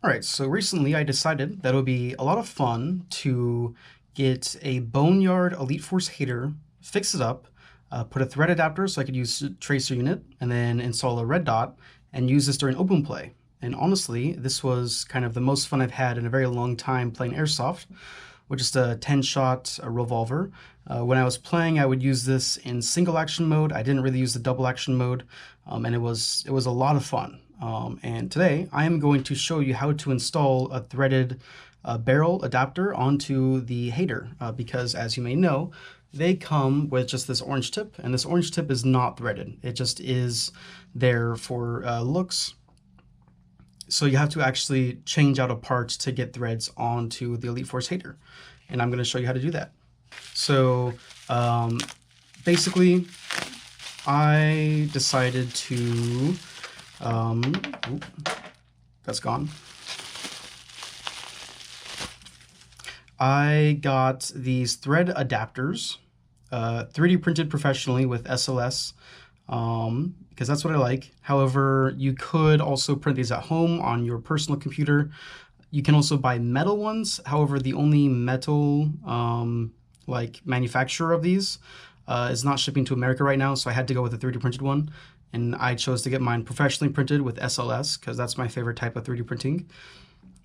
All right, so recently I decided that it would be a lot of fun to get a Boneyard Elite Force H8R, fix it up, put a thread adapter so I could use tracer unit, and then install a red dot and use this during open play. And honestly, this was kind of the most fun I've had in a very long time playing Airsoft, with just a 10-shot revolver. When I was playing, I would use this in single action mode. I didn't really use the double action mode, and it was a lot of fun. And today I am going to show you how to install a threaded barrel adapter onto the H8R, because as you may know, they come with just this orange tip, and this orange tip is not threaded. It just is there for looks. So you have to actually change out a part to get threads onto the Elite Force H8R, and I'm going to show you how to do that. So basically, I decided to that's gone. I got these thread adapters, 3D printed professionally with SLS, because that's what I like. However, you could also print these at home on your personal computer. You can also buy metal ones. However, the only metal like manufacturer of these is not shipping to America right now, so I had to go with a 3D printed one. And I chose to get mine professionally printed with SLS because that's my favorite type of 3D printing.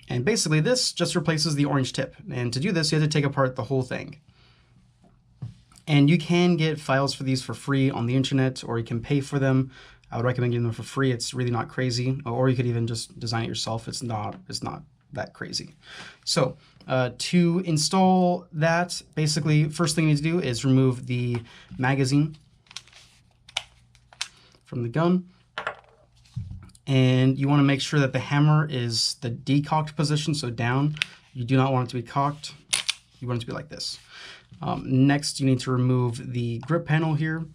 And basically this just replaces the orange tip. And to do this, you have to take apart the whole thing. And you can get files for these for free on the internet, or you can pay for them. I would recommend getting them for free. It's really not crazy. Or you could even just design it yourself. It's not that crazy. So to install that, basically, first thing you need to do is remove the magazine from the gun, and you want to make sure that the hammer is the decocked position, so down. You do not want it to be cocked. You want it to be like this. Next, you need to remove the grip panel here.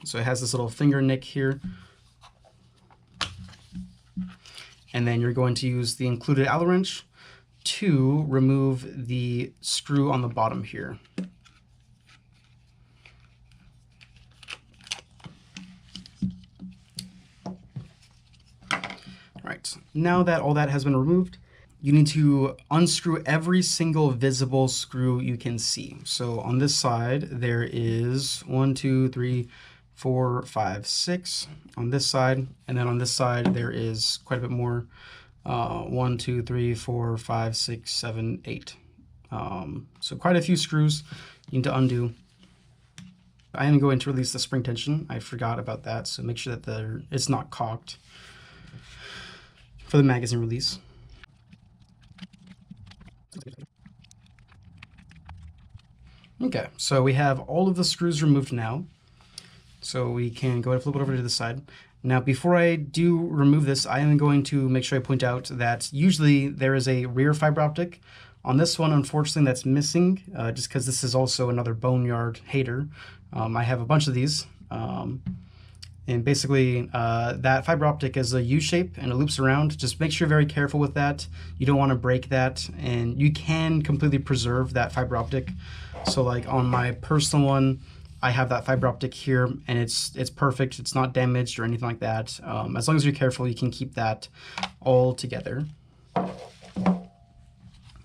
So it has this little finger nick here. And then you're going to use the included Allen wrench to remove the screw on the bottom here. Right, now that all that has been removed, you need to unscrew every single visible screw you can see. So on this side, there is 1, 2, 3, 4, 5, 6 on this side. And then on this side, there is quite a bit more. 1, 2, 3, 4, 5, 6, 7, 8. So quite a few screws you need to undo. I am going to release the spring tension. I forgot about that, so make sure that it's not cocked for the magazine release. Okay, so we have all of the screws removed now. So we can go ahead and flip it over to the side. Now, before I do remove this, I am going to make sure I point out that usually there is a rear fiber optic. On this one, unfortunately, that's missing, just because this is also another Boneyard H8R. I have a bunch of these. And basically, that fiber optic is a U-shape and it loops around. Just make sure you're very careful with that. You don't want to break that, and you can completely preserve that fiber optic. So like on my personal one, I have that fiber optic here, and it's perfect. It's not damaged or anything like that. As long as you're careful, you can keep that all together.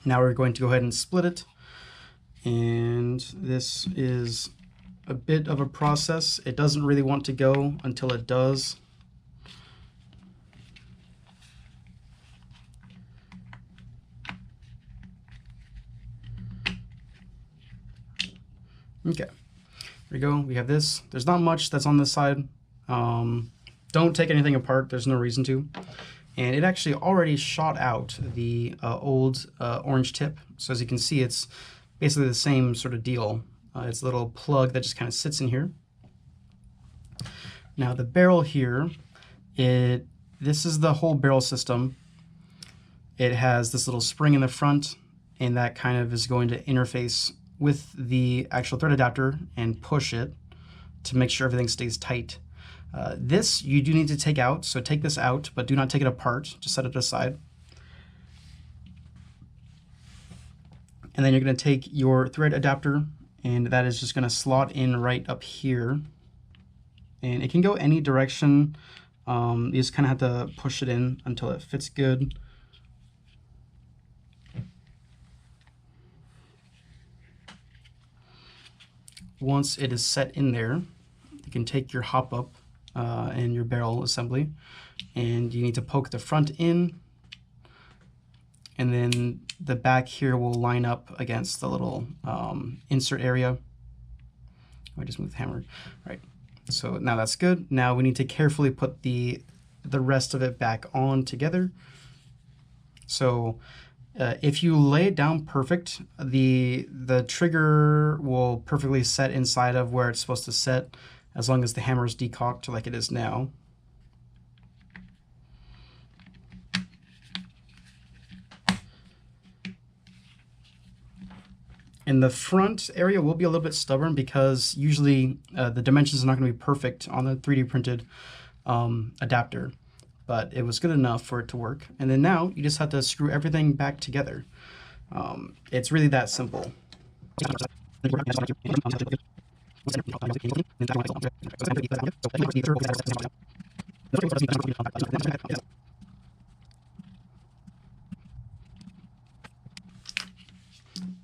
Now we're going to go ahead and split it. And this is a bit of a process. It doesn't really want to go until it does. Okay, here we go. We have this. There's not much that's on this side. Don't take anything apart. There's no reason to. And it actually already shot out the old orange tip. So as you can see, it's basically the same sort of deal. It's a little plug that just kind of sits in here. Now the barrel here, this is the whole barrel system. It has this little spring in the front, and that kind of is going to interface with the actual thread adapter and push it to make sure everything stays tight. This you do need to take out, so take this out, but do not take it apart. Just set it aside. And then you're going to take your thread adapter, and that is just going to slot in right up here. And it can go any direction. You just kind of have to push it in until it fits good. once it is set in there, you can take your hop up and your barrel assembly, and you need to poke the front in, and then the back here will line up against the little insert area. I just moved the hammer. Right. So now that's good. Now we need to carefully put the rest of it back on together. So if you lay it down perfect, the trigger will perfectly set inside of where it's supposed to set, as long as the hammer is decocked like it is now. And the front area will be a little bit stubborn because usually the dimensions are not going to be perfect on the 3D printed adapter, but it was good enough for it to work. And then now you just have to screw everything back together. It's really that simple.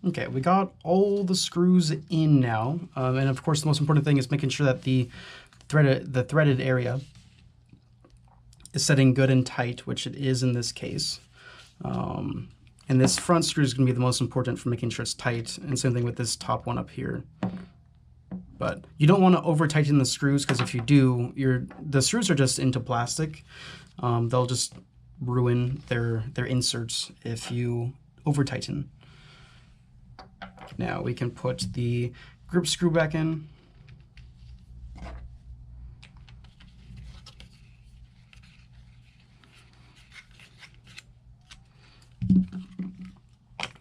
Okay, we got all the screws in now, and of course the most important thing is making sure that the threaded area is setting good and tight, which it is in this case. And this front screw is going to be the most important for making sure it's tight, and same thing with this top one up here. But you don't want to over tighten the screws, because if you do, the screws are just into plastic. They'll just ruin their inserts if you over tighten. Now we can put the grip screw back in.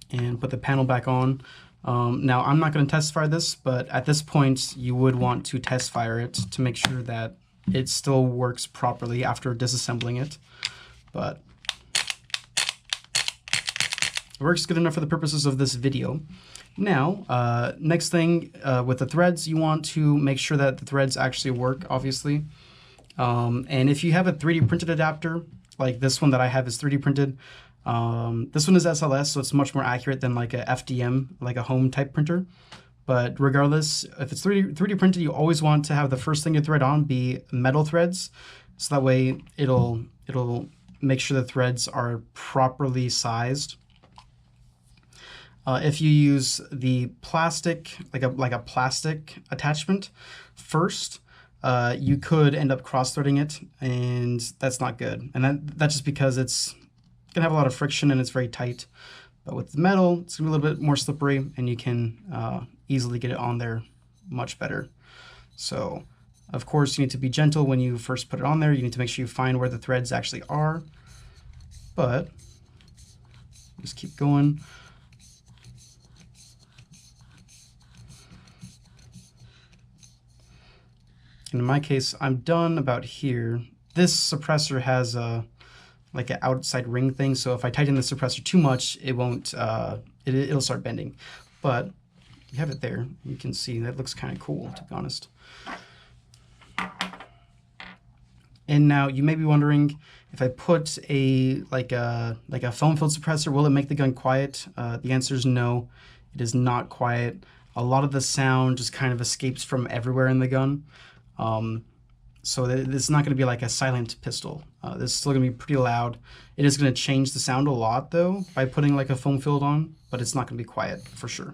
And put the panel back on. Now I'm not going to test fire this, but at this point you would want to test fire it to make sure that it still works properly after disassembling it. But it works good enough for the purposes of this video. Now, next thing with the threads, you want to make sure that the threads actually work, obviously. And if you have a 3D printed adapter, like this one that I have is 3D printed, this one is SLS, so it's much more accurate than like a FDM, like a home type printer. But regardless, if it's 3D printed, you always want to have the first thing you thread on be metal threads, so that way it'll make sure the threads are properly sized. If you use the plastic, like a plastic attachment first, you could end up cross-threading it, and that's not good. And that's just because it's gonna have a lot of friction and it's very tight. But with the metal, it's gonna be a little bit more slippery, and you can easily get it on there much better. So, of course, you need to be gentle when you first put it on there. You need to make sure you find where the threads actually are. But just keep going. In my case, I'm done about here. This suppressor has like an outside ring thing, so if I tighten the suppressor too much, it won't. It'll start bending. But you have it there. You can see that looks kind of cool, to be honest. And now you may be wondering, if I put a foam-filled suppressor, will it make the gun quiet? The answer is no. It is not quiet. A lot of the sound just kind of escapes from everywhere in the gun. So it's not going to be like a silent pistol. This is still going to be pretty loud. It is going to change the sound a lot though by putting like a foam filled on, but it's not going to be quiet for sure.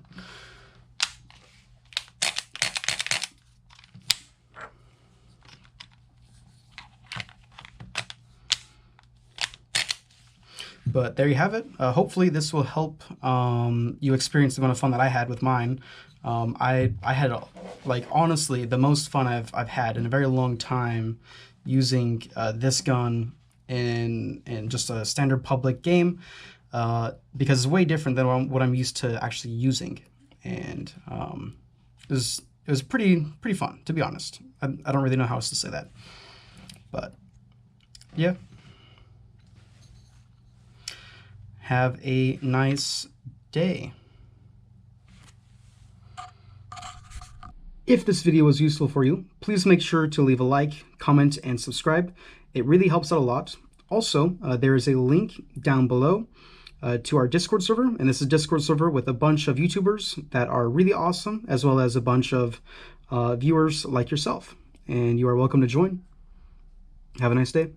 But there you have it. Hopefully this will help you experience the amount of fun that I had with mine. I had, like, honestly, the most fun I've had in a very long time using this gun in just a standard public game, because it's way different than what I'm used to actually using. And it was pretty fun, to be honest. I don't really know how else to say that. But, yeah. Have a nice day. If this video was useful for you, please make sure to leave a like, comment, and subscribe. It really helps out a lot. Also, there is a link down below to our Discord server. And this is a Discord server with a bunch of YouTubers that are really awesome, as well as a bunch of viewers like yourself. And you are welcome to join. Have a nice day.